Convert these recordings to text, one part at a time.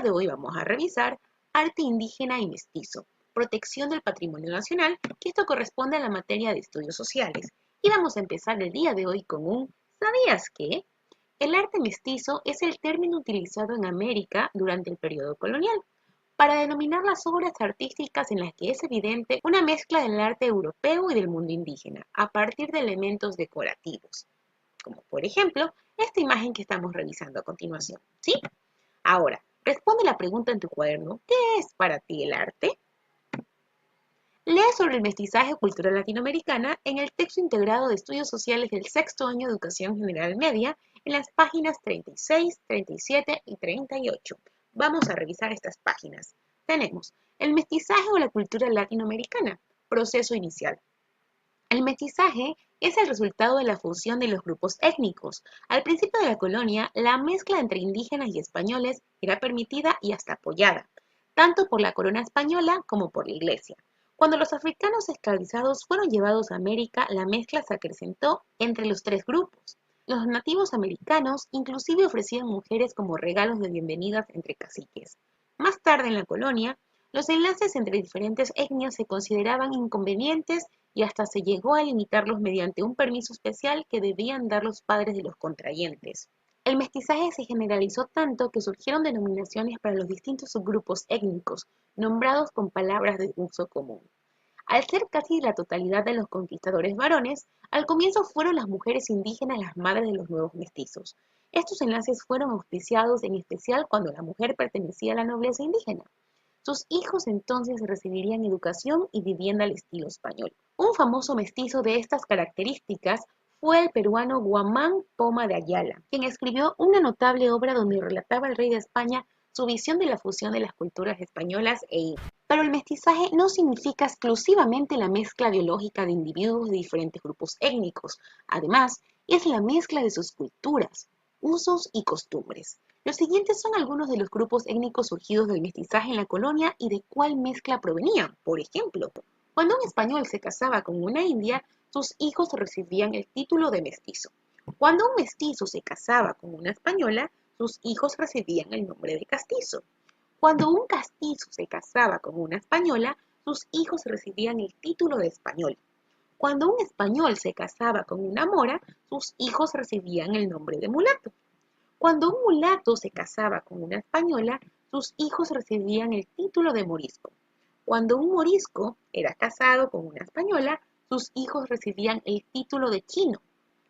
de hoy vamos a revisar arte indígena y mestizo, protección del patrimonio nacional, que esto corresponde a la materia de estudios sociales. Y vamos a empezar el día de hoy con un ¿sabías qué? El arte mestizo es el término utilizado en América durante el periodo colonial para denominar las obras artísticas en las que es evidente una mezcla del arte europeo y del mundo indígena, a partir de elementos decorativos, como por ejemplo esta imagen que estamos revisando a continuación, ¿sí? Ahora, responde la pregunta en tu cuaderno, ¿qué es para ti el arte? Lee sobre el mestizaje cultural latinoamericana en el texto integrado de estudios sociales del sexto año de Educación General Media en las páginas 36, 37 y 38. Vamos a revisar estas páginas. Tenemos el mestizaje o la cultura latinoamericana, proceso inicial. El mestizaje es el resultado de la fusión de los grupos étnicos. Al principio de la colonia, la mezcla entre indígenas y españoles era permitida y hasta apoyada, tanto por la corona española como por la Iglesia. Cuando los africanos esclavizados fueron llevados a América, la mezcla se acrecentó entre los tres grupos. Los nativos americanos inclusive ofrecían mujeres como regalos de bienvenidas entre caciques. Más tarde en la colonia, los enlaces entre diferentes etnias se consideraban inconvenientes y hasta se llegó a limitarlos mediante un permiso especial que debían dar los padres de los contrayentes. El mestizaje se generalizó tanto que surgieron denominaciones para los distintos subgrupos étnicos, nombrados con palabras de uso común. Al ser casi la totalidad de los conquistadores varones, al comienzo fueron las mujeres indígenas las madres de los nuevos mestizos. Estos enlaces fueron auspiciados en especial cuando la mujer pertenecía a la nobleza indígena. Sus hijos entonces recibirían educación y vivienda al estilo español. Un famoso mestizo de estas características fue el peruano Guamán Poma de Ayala, quien escribió una notable obra donde relataba al rey de España su visión de la fusión de las culturas españolas e indígenas. Pero el mestizaje no significa exclusivamente la mezcla biológica de individuos de diferentes grupos étnicos. Además, es la mezcla de sus culturas, usos y costumbres. Los siguientes son algunos de los grupos étnicos surgidos del mestizaje en la colonia y de cuál mezcla provenían. Por ejemplo, cuando un español se casaba con una india, sus hijos recibían el título de mestizo. Cuando un mestizo se casaba con una española, sus hijos recibían el nombre de castizo. Cuando un castizo se casaba con una española, sus hijos recibían el título de español. Cuando un español se casaba con una mora, sus hijos recibían el nombre de mulato. Cuando un mulato se casaba con una española, sus hijos recibían el título de morisco. Cuando un morisco era casado con una española, sus hijos recibían el título de chino.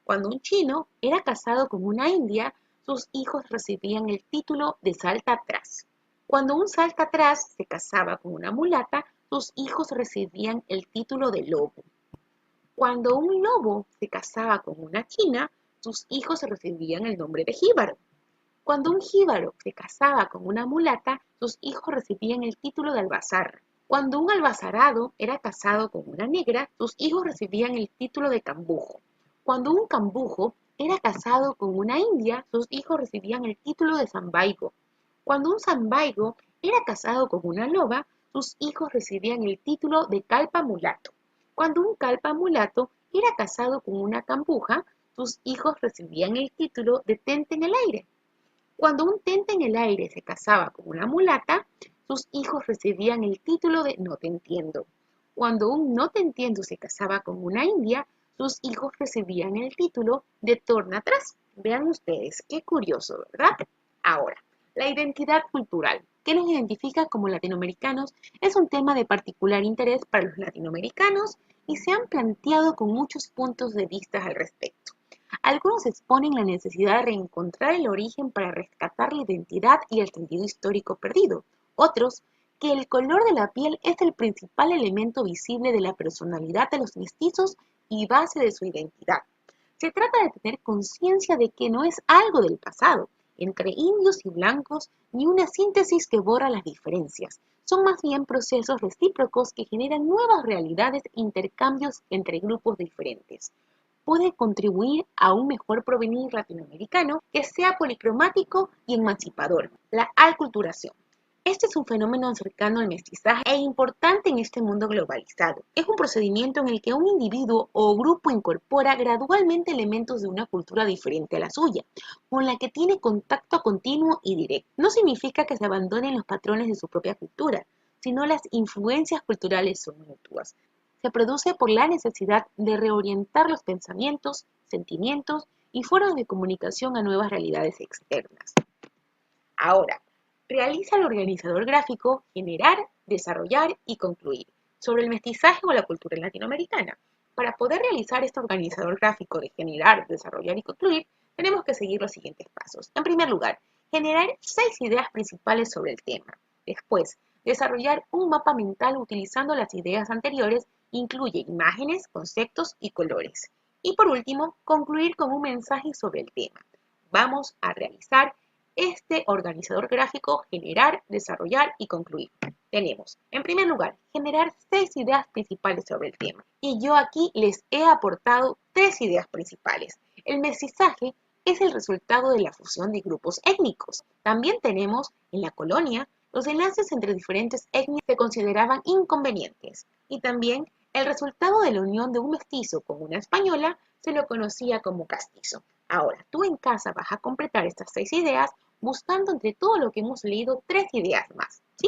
Cuando un chino era casado con una india, sus hijos recibían el título de salta atrás. Cuando un salta atrás se casaba con una mulata, sus hijos recibían el título de lobo. Cuando un lobo se casaba con una china, sus hijos recibían el nombre de jíbaro. Cuando un jíbaro se casaba con una mulata, sus hijos recibían el título de albazar. Cuando un albazarado era casado con una negra, sus hijos recibían el título de cambujo. Cuando un cambujo era casado con una india, sus hijos recibían el título de zambaigo. Cuando un zambaigo era casado con una loba, sus hijos recibían el título de calpa mulato. Cuando un calpa mulato era casado con una cambuja, sus hijos recibían el título de tente en el aire. Cuando un tente en el aire se casaba con una mulata, sus hijos recibían el título de no te entiendo. Cuando un no te entiendo se casaba con una india, sus hijos recibían el título de torna atrás. Vean ustedes, qué curioso, ¿verdad? Ahora, la identidad cultural, que nos identifica como latinoamericanos, es un tema de particular interés para los latinoamericanos y se han planteado con muchos puntos de vista al respecto. Algunos exponen la necesidad de reencontrar el origen para rescatar la identidad y el sentido histórico perdido. Otros, que el color de la piel es el principal elemento visible de la personalidad de los mestizos y base de su identidad. Se trata de tener conciencia de que no es algo del pasado, entre indios y blancos, ni una síntesis que borra las diferencias. Son más bien procesos recíprocos que generan nuevas realidades e intercambios entre grupos diferentes. Puede contribuir a un mejor porvenir latinoamericano que sea policromático y emancipador. La alculturación. Este es un fenómeno cercano al mestizaje e importante en este mundo globalizado. Es un procedimiento en el que un individuo o grupo incorpora gradualmente elementos de una cultura diferente a la suya, con la que tiene contacto continuo y directo. No significa que se abandonen los patrones de su propia cultura, sino las influencias culturales son mutuas. Se produce por la necesidad de reorientar los pensamientos, sentimientos y formas de comunicación a nuevas realidades externas. Ahora, realiza el organizador gráfico generar, desarrollar y concluir sobre el mestizaje o la cultura latinoamericana. Para poder realizar este organizador gráfico de generar, desarrollar y concluir, tenemos que seguir los siguientes pasos. En primer lugar, generar 6 ideas principales sobre el tema. Después, desarrollar un mapa mental utilizando las ideas anteriores, incluye imágenes, conceptos y colores. Y por último, concluir con un mensaje sobre el tema. Vamos a realizar este organizador gráfico, generar, desarrollar y concluir. Tenemos, en primer lugar, generar 6 ideas principales sobre el tema. Y yo aquí les he aportado 3 ideas principales. El mestizaje es el resultado de la fusión de grupos étnicos. También tenemos, en la colonia, los enlaces entre diferentes etnias se consideraban inconvenientes. Y también, el resultado de la unión de un mestizo con una española se lo conocía como castizo. Ahora, tú en casa vas a completar estas 6 ideas buscando entre todo lo que hemos leído 3 ideas más, ¿sí?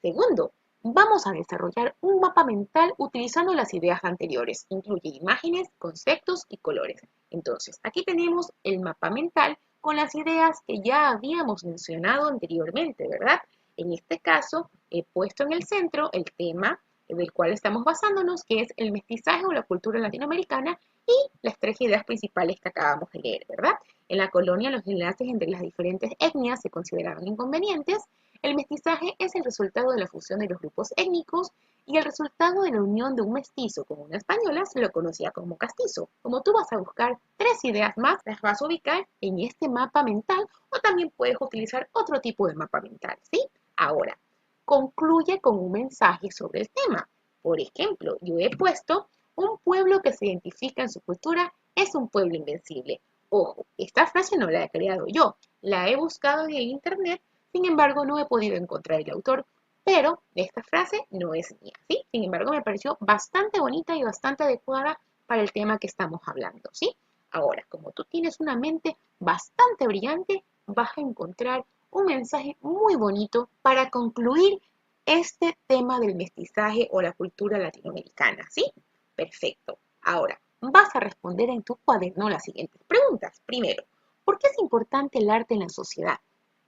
Segundo, vamos a desarrollar un mapa mental utilizando las ideas anteriores. Incluye imágenes, conceptos y colores. Entonces, aquí tenemos el mapa mental con las ideas que ya habíamos mencionado anteriormente, ¿verdad? En este caso, he puesto en el centro el tema del cual estamos basándonos, que es el mestizaje o la cultura latinoamericana, y las 3 ideas principales que acabamos de leer, ¿verdad? En la colonia, los enlaces entre las diferentes etnias se consideraban inconvenientes. El mestizaje es el resultado de la fusión de los grupos étnicos y el resultado de la unión de un mestizo con una española se lo conocía como castizo. Como tú vas a buscar 3 ideas más, las vas a ubicar en este mapa mental o también puedes utilizar otro tipo de mapa mental, ¿sí? Ahora, concluye con un mensaje sobre el tema. Por ejemplo, yo he puesto un pueblo que se identifica en su cultura es un pueblo invencible. Ojo, esta frase no la he creado yo, la he buscado en el internet, sin embargo no he podido encontrar el autor, pero esta frase no es mía, ¿sí? Sin embargo me pareció bastante bonita y bastante adecuada para el tema que estamos hablando, ¿sí? Ahora, como tú tienes una mente bastante brillante, vas a encontrar un mensaje muy bonito para concluir este tema del mestizaje o la cultura latinoamericana, ¿sí? Perfecto. Ahora, vas a responder en tu cuaderno las siguientes preguntas. Primero, ¿por qué es importante el arte en la sociedad?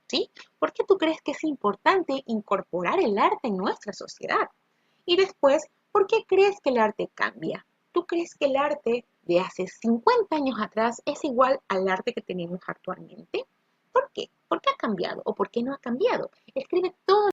¿Sí? ¿Por qué tú crees que es importante incorporar el arte en nuestra sociedad? Y después, ¿por qué crees que el arte cambia? ¿Tú crees que el arte de hace 50 años atrás es igual al arte que tenemos actualmente? ¿Por qué? ¿Por qué ha cambiado o por qué no ha cambiado? Escribe todo